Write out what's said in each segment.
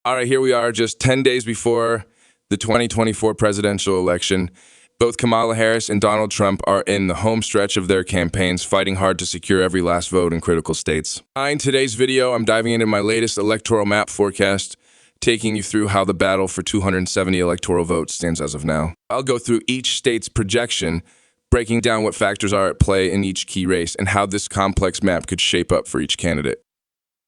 All right, here we are just 10 days before the 2024 presidential election. Both Kamala Harris and Donald Trump are in the home stretch of their campaigns, fighting hard to secure every last vote in critical states. In today's video, I'm diving into my latest electoral map forecast, taking you through how the battle for 270 electoral votes stands as of now. I'll go through each state's projection, breaking down what factors are at play in each key race and how this complex map could shape up for each candidate.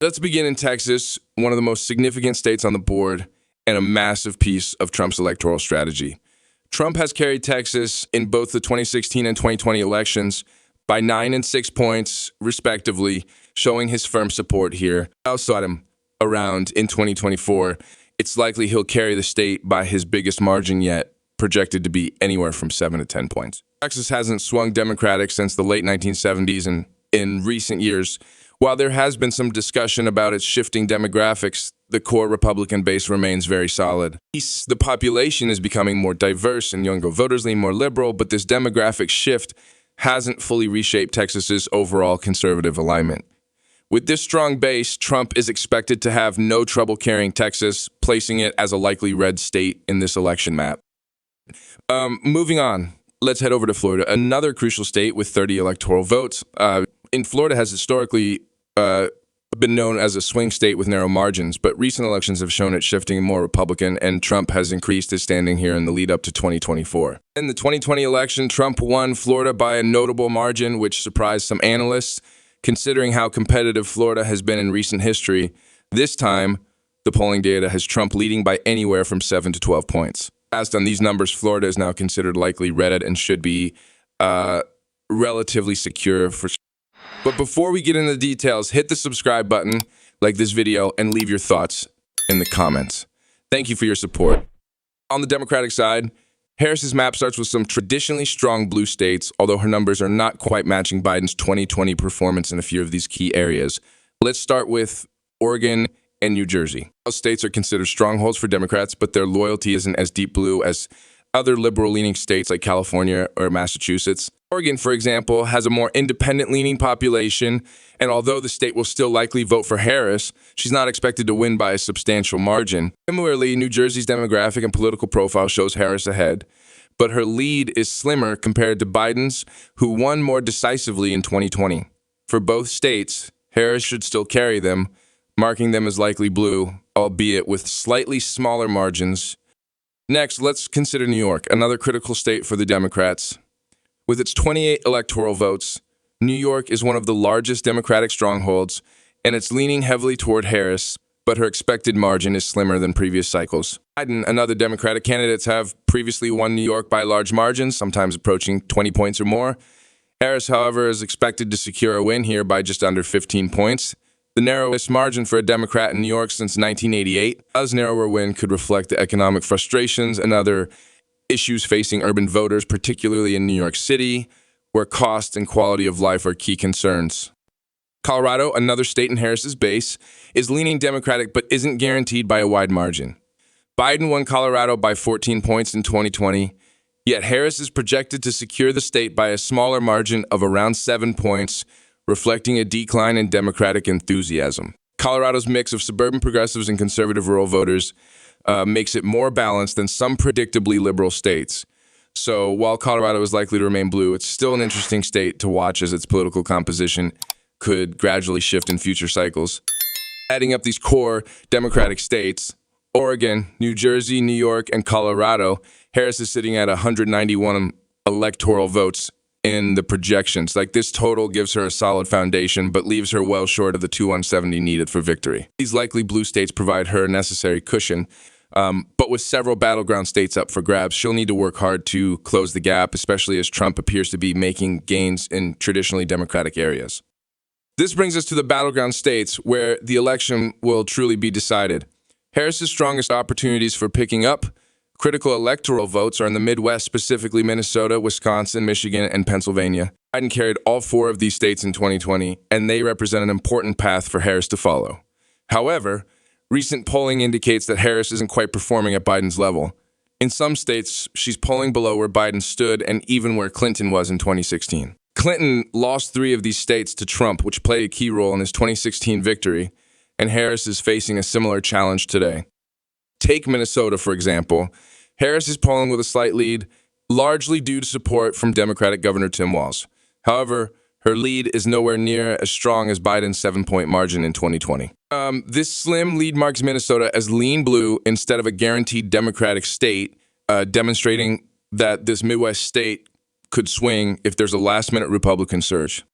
Let's begin in Texas, one of the most significant states on the board and a massive piece of Trump's electoral strategy. Trump has carried Texas in both the 2016 and 2020 elections by 9 and 6 points, respectively, showing his firm support here. I also had him around in 2024. It's likely he'll carry the state by his biggest margin yet, projected to be anywhere from 7 to 10 points. Texas hasn't swung Democratic since the late 1970s, and in recent years, while there has been some discussion about its shifting demographics, the core Republican base remains very solid. The population is becoming more diverse and younger voters lean more liberal, but this demographic shift hasn't fully reshaped Texas's overall conservative alignment. With this strong base, Trump is expected to have no trouble carrying Texas, placing it as a likely red state in this election map. Moving on, let's head over to Florida, another crucial state with 30 electoral votes. In Florida has historically been known as a swing state with narrow margins, but recent elections have shown it shifting more Republican, and Trump has increased his standing here in the lead up to 2024. In the 2020 election, Trump won Florida by a notable margin, which surprised some analysts. Considering how competitive Florida has been in recent history, this time, the polling data has Trump leading by anywhere from 7 to 12 points. Based on these numbers, Florida is now considered likely red and should be relatively secure for. But before we get into the details, hit the subscribe button, like this video, and leave your thoughts in the comments. Thank you for your support. On the Democratic side, Harris's map starts with some traditionally strong blue states, although her numbers are not quite matching Biden's 2020 performance in a few of these key areas. Let's start with Oregon and New Jersey. Those states are considered strongholds for Democrats, but their loyalty isn't as deep blue as other liberal-leaning states like California or Massachusetts. Oregon, for example, has a more independent-leaning population, and although the state will still likely vote for Harris, she's not expected to win by a substantial margin. Similarly, New Jersey's demographic and political profile shows Harris ahead, but her lead is slimmer compared to Biden's, who won more decisively in 2020. For both states, Harris should still carry them, marking them as likely blue, albeit with slightly smaller margins. Next, let's consider New York, another critical state for the Democrats. With its 28 electoral votes, New York is one of the largest Democratic strongholds, and it's leaning heavily toward Harris, but her expected margin is slimmer than previous cycles. Biden and other Democratic candidates have previously won New York by large margins, sometimes approaching 20 points or more. Harris, however, is expected to secure a win here by just under 15 points. The narrowest margin for a Democrat in New York since 1988. A narrower win could reflect the economic frustrations and other issues facing urban voters, particularly in New York City, where cost and quality of life are key concerns. Colorado, another state in Harris's base, is leaning Democratic but isn't guaranteed by a wide margin. Biden won Colorado by 14 points in 2020, yet Harris is projected to secure the state by a smaller margin of around 7 points, reflecting a decline in Democratic enthusiasm. Colorado's mix of suburban progressives and conservative rural voters makes it more balanced than some predictably liberal states. So while Colorado is likely to remain blue, it's still an interesting state to watch as its political composition could gradually shift in future cycles. Adding up these core Democratic states, Oregon, New Jersey, New York, and Colorado, Harris is sitting at 191 electoral votes in the projections. This total gives her a solid foundation, but leaves her well short of the 170 needed for victory. These likely blue states provide her a necessary cushion, but with several battleground states up for grabs, she'll need to work hard to close the gap, especially as Trump appears to be making gains in traditionally Democratic areas. This brings us to the battleground states where the election will truly be decided. Harris's strongest opportunities for picking up critical electoral votes are in the Midwest, specifically Minnesota, Wisconsin, Michigan, and Pennsylvania. Biden carried all 4 of these states in 2020, and they represent an important path for Harris to follow. However, recent polling indicates that Harris isn't quite performing at Biden's level. In some states, she's polling below where Biden stood and even where Clinton was in 2016. Clinton lost 3 of these states to Trump, which played a key role in his 2016 victory, and Harris is facing a similar challenge today. Take Minnesota, for example. Harris is polling with a slight lead, largely due to support from Democratic Governor Tim Walz. However, her lead is nowhere near as strong as Biden's 7-point margin in 2020. This slim lead marks Minnesota as lean blue instead of a guaranteed Democratic state, demonstrating that this Midwest state could swing if there's a last-minute Republican surge.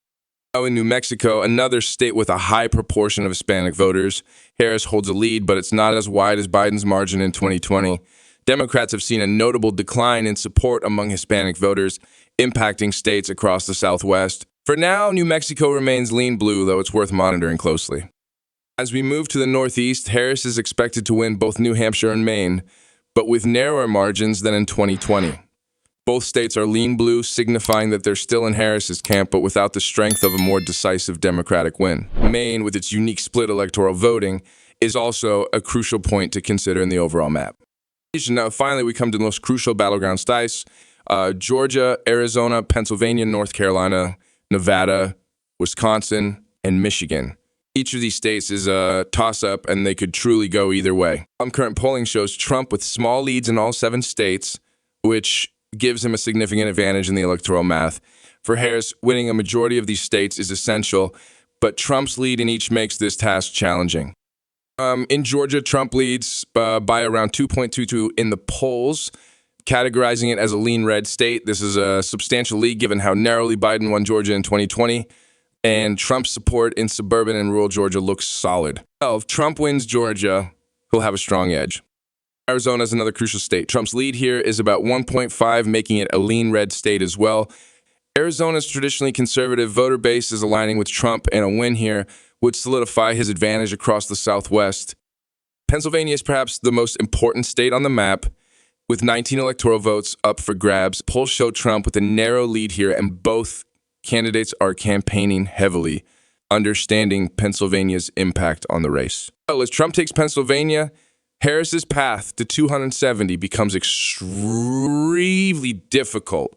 Now in New Mexico, another state with a high proportion of Hispanic voters, Harris holds a lead, but it's not as wide as Biden's margin in 2020. Democrats have seen a notable decline in support among Hispanic voters, impacting states across the Southwest. For now, New Mexico remains lean blue, though it's worth monitoring closely. As we move to the Northeast, Harris is expected to win both New Hampshire and Maine, but with narrower margins than in 2020. Both states are lean blue, signifying that they're still in Harris's camp, but without the strength of a more decisive Democratic win. Maine, with its unique split electoral voting, is also a crucial point to consider in the overall map. Now, finally, we come to the most crucial battleground states: Georgia, Arizona, Pennsylvania, North Carolina, Nevada, Wisconsin, and Michigan. Each of these states is a toss-up, and they could truly go either way. Current polling shows Trump with small leads in all 7 states, which gives him a significant advantage in the electoral math. For Harris, winning a majority of these states is essential, but Trump's lead in each makes this task challenging. In Georgia, Trump leads by around 2.22 in the polls, categorizing it as a lean red state. This is a substantial lead given how narrowly Biden won Georgia in 2020, and Trump's support in suburban and rural Georgia looks solid. Well, if Trump wins Georgia, he'll have a strong edge. Arizona is another crucial state. Trump's lead here is about 1.5, making it a lean red state as well. Arizona's traditionally conservative voter base is aligning with Trump, and a win here would solidify his advantage across the Southwest. Pennsylvania is perhaps the most important state on the map, with 19 electoral votes up for grabs. Polls show Trump with a narrow lead here, and both candidates are campaigning heavily, understanding Pennsylvania's impact on the race. Well, as Trump takes Pennsylvania, Harris's path to 270 becomes extremely difficult.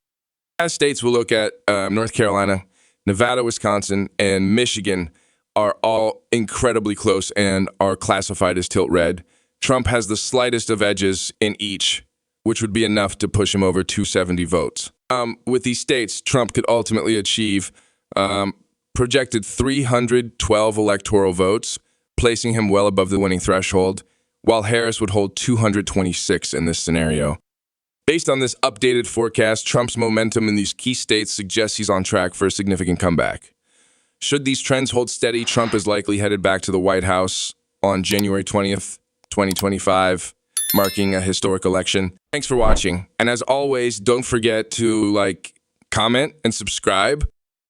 As states we'll look at North Carolina, Nevada, Wisconsin, and Michigan are all incredibly close and are classified as tilt red. Trump has the slightest of edges in each, which would be enough to push him over 270 votes. With these states, Trump could ultimately achieve projected 312 electoral votes, placing him well above the winning threshold, while Harris would hold 226 in this scenario. Based on this updated forecast, Trump's momentum in these key states suggests he's on track for a significant comeback. Should these trends hold steady, Trump is likely headed back to the White House on January 20th, 2025, marking a historic election. Thanks for watching. And as always, don't forget to comment and subscribe.